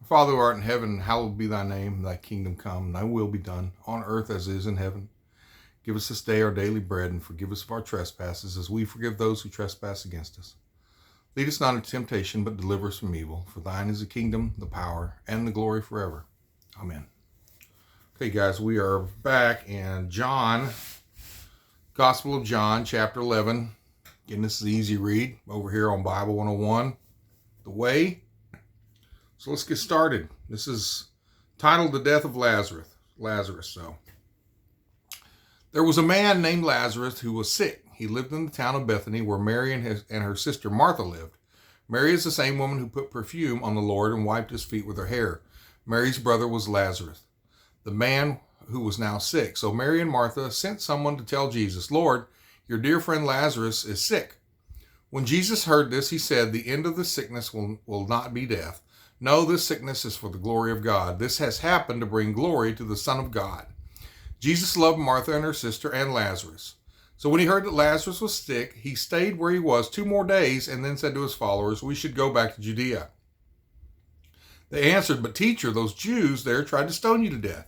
Father who art in heaven, hallowed be thy name. Thy kingdom come, thy will be done, on earth as it is in heaven. Give us this day our daily bread, and forgive us of our trespasses, as we forgive those who trespass against us. Lead us not into temptation, but deliver us from evil. For thine is the kingdom, the power, and the glory forever. Amen. Okay, guys, we are back in John, Gospel of John, chapter 11. Again, this is an easy read over here on Bible 101, The Way. So let's get started. This is titled The Death of Lazarus. There was a man named Lazarus who was sick. He lived in the town of Bethany, where Mary and her sister Martha lived. Mary is the same woman who put perfume on the Lord and wiped his feet with her hair. Mary's brother was Lazarus, the man who was now sick. So Mary and Martha sent someone to tell Jesus, "Lord, your dear friend Lazarus is sick." When Jesus heard this, he said, "The end of the sickness will not be death. No, this sickness is for the glory of God. This has happened to bring glory to the Son of God." Jesus loved Martha and her sister and Lazarus. So when he heard that Lazarus was sick, he stayed where he was 2 more days and then said to his followers, "We should go back to Judea." They answered, "But teacher, those Jews there tried to stone you to death.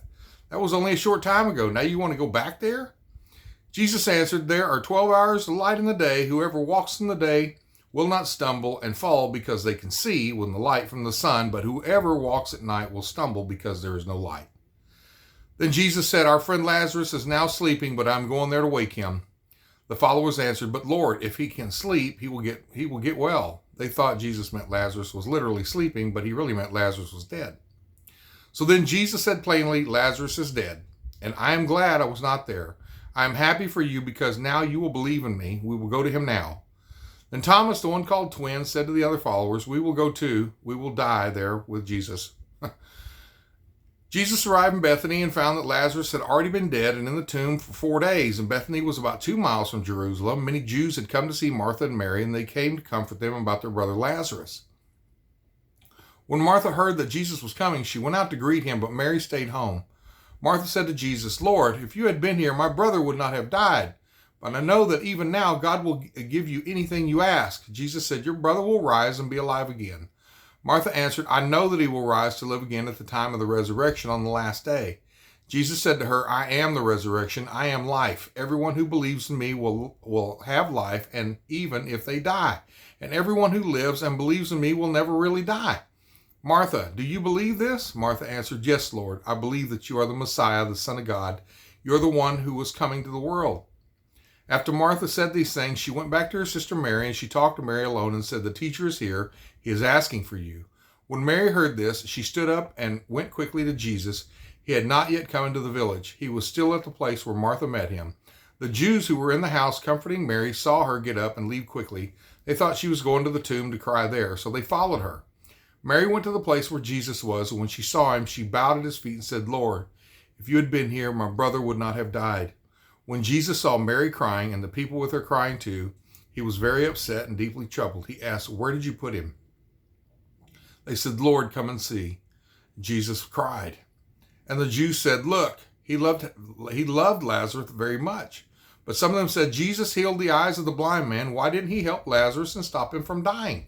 That was only a short time ago. Now you want to go back there?" Jesus answered, "There are 12 hours of light in the day. Whoever walks in the day will not stumble and fall because they can see with the light from the sun, but whoever walks at night will stumble because there is no light." Then Jesus said, "Our friend Lazarus is now sleeping, but I'm going there to wake him." The followers answered, "But Lord, if he can sleep, he will get well." They thought Jesus meant Lazarus was literally sleeping, but he really meant Lazarus was dead. So then Jesus said plainly, "Lazarus is dead, and I am glad I was not there. I am happy for you because now you will believe in me. We will go to him now." Then Thomas, the one called Twin, said to the other followers, "We will go too. We will die there with Jesus." Jesus arrived in Bethany and found that Lazarus had already been dead and in the tomb for 4 days. And Bethany was about 2 miles from Jerusalem. Many Jews had come to see Martha and Mary, and they came to comfort them about their brother Lazarus. When Martha heard that Jesus was coming, she went out to greet him, but Mary stayed home. Martha said to Jesus, "Lord, if you had been here, my brother would not have died. But I know that even now God will give you anything you ask." Jesus said, "Your brother will rise and be alive again." Martha answered, "I know that he will rise to live again at the time of the resurrection on the last day." Jesus said to her, "I am the resurrection. I am life. Everyone who believes in me will have life, and even if they die. And everyone who lives and believes in me will never really die." "Martha, do you believe this?" Martha answered, "Yes, Lord. I believe that you are the Messiah, the Son of God. You are the one who was coming to the world." After Martha said these things, she went back to her sister Mary, and she talked to Mary alone and said, "The teacher is here. He is asking for you." When Mary heard this, she stood up and went quickly to Jesus. He had not yet come into the village. He was still at the place where Martha met him. The Jews who were in the house comforting Mary saw her get up and leave quickly. They thought she was going to the tomb to cry there, so they followed her. Mary went to the place where Jesus was, and when she saw him, she bowed at his feet and said, "Lord, if you had been here, my brother would not have died." When Jesus saw Mary crying and the people with her crying too, he was very upset and deeply troubled. He asked, "Where did you put him?" They said, "Lord, come and see." Jesus cried. And the Jews said, "Look, he loved Lazarus very much." But some of them said, "Jesus healed the eyes of the blind man. Why didn't he help Lazarus and stop him from dying?"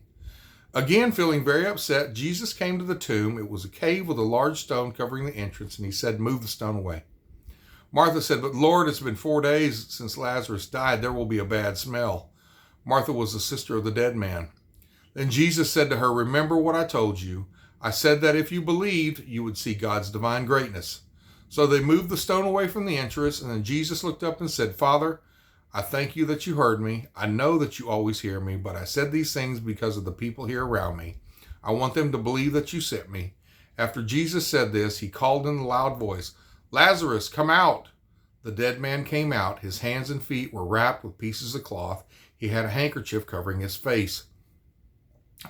Again, feeling very upset, Jesus came to the tomb. It was a cave with a large stone covering the entrance, and he said, "Move the stone away." Martha said, "But Lord, it's been 4 days since Lazarus died. There will be a bad smell." Martha was the sister of the dead man. Then Jesus said to her, "Remember what I told you. I said that if you believed, you would see God's divine greatness." So they moved the stone away from the entrance, and then Jesus looked up and said, "Father, I thank you that you heard me. I know that you always hear me, but I said these things because of the people here around me. I want them to believe that you sent me." After Jesus said this, he called in a loud voice, "Lazarus, come out." The dead man came out. His hands and feet were wrapped with pieces of cloth. He had a handkerchief covering his face.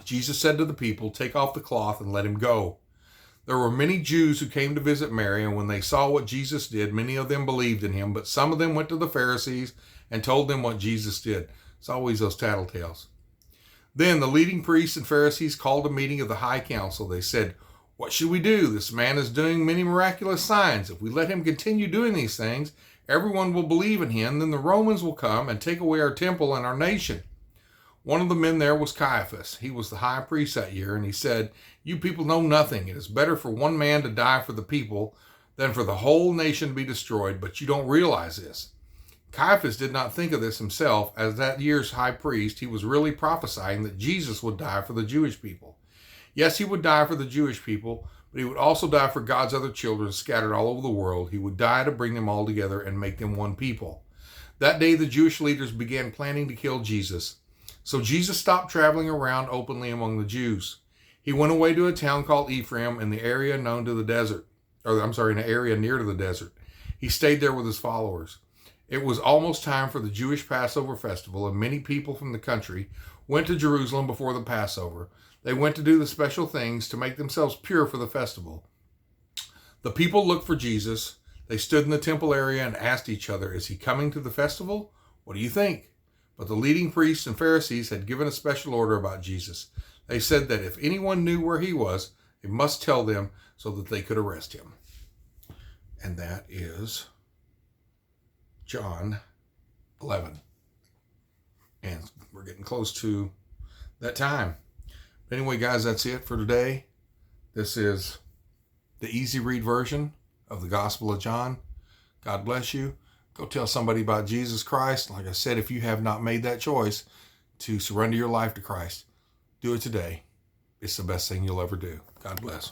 Jesus said to the people, "Take off the cloth and let him go." There were many Jews who came to visit Mary, and when they saw what Jesus did, many of them believed in him, but some of them went to the Pharisees and told them what Jesus did. It's always those tattletales. Then the leading priests and Pharisees called a meeting of the high council. They said, "What should we do? This man is doing many miraculous signs. If we let him continue doing these things, everyone will believe in him. Then the Romans will come and take away our temple and our nation." One of the men there was Caiaphas. He was the high priest that year, and he said, "You people know nothing. It is better for one man to die for the people than for the whole nation to be destroyed, but you don't realize this." Caiaphas did not think of this himself. As that year's high priest, he was really prophesying that Jesus would die for the Jewish people. Yes, he would die for the Jewish people, but he would also die for God's other children scattered all over the world. He would die to bring them all together and make them one people. That day, the Jewish leaders began planning to kill Jesus. So Jesus stopped traveling around openly among the Jews. He went away to a town called Ephraim in the area known to the desert, in an area near to the desert. He stayed there with his followers. It was almost time for the Jewish Passover festival, and many people from the country went to Jerusalem before the Passover. They went to do the special things to make themselves pure for the festival. The people looked for Jesus. They stood in the temple area and asked each other, "Is he coming to the festival? What do you think?" But the leading priests and Pharisees had given a special order about Jesus. They said that if anyone knew where he was, they must tell them so that they could arrest him. And that is John 11. And we're getting close to that time. But anyway, guys, that's it for today. This is the easy read version of the Gospel of John. God bless you. Go tell somebody about Jesus Christ. Like I said, if you have not made that choice to surrender your life to Christ, do it today. It's the best thing you'll ever do. God bless.